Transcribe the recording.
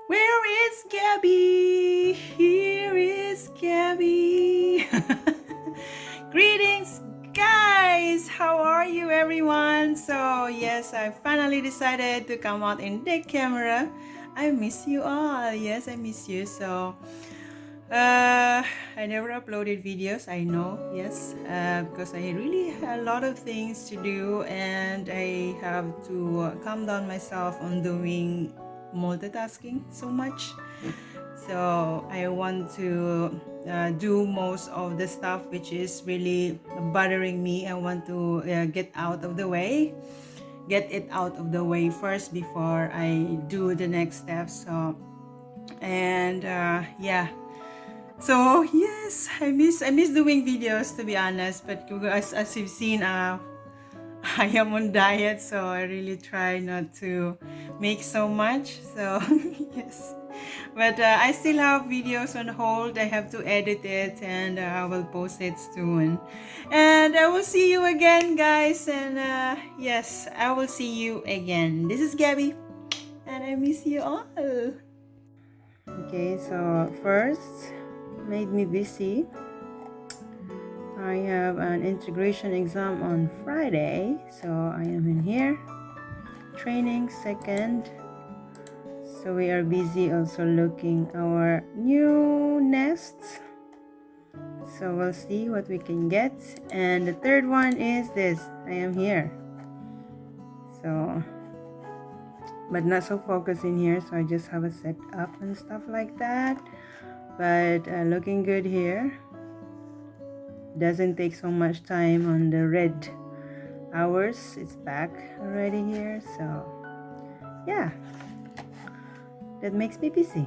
Where is Gabby? Here is Gabby. Greetings, guys. How are you, everyone? So, yes, I finally decided to come out in the camera. I miss you all. Yes, I miss you. So, I never uploaded videos. I know, yes, because I really had a lot of things to do, and I have to calm down myself on doing multitasking so much. So I want to do most of the stuff which is really bothering me. I want to get it out of the way first before I do the next step. So and yeah. So yes, I miss doing videos, to be honest. But as you've seen, I am on diet, so I really try not to make so much. So yes, but I still have videos on hold. I have to edit it, and I will post it soon. And I will see you again, guys. And yes, I will see you again. This is Gabby, and I miss you all. Okay, so first made me busy. I have an integration exam on Friday, so I am in here training second. So we are busy also looking our new nests, so we'll see what we can get. And the third one is this. I am here, so but not so focused in here, so I just have a set up and stuff like that. But looking good here. Doesn't take so much time on the red hours. It's back already here, so yeah, that makes me busy.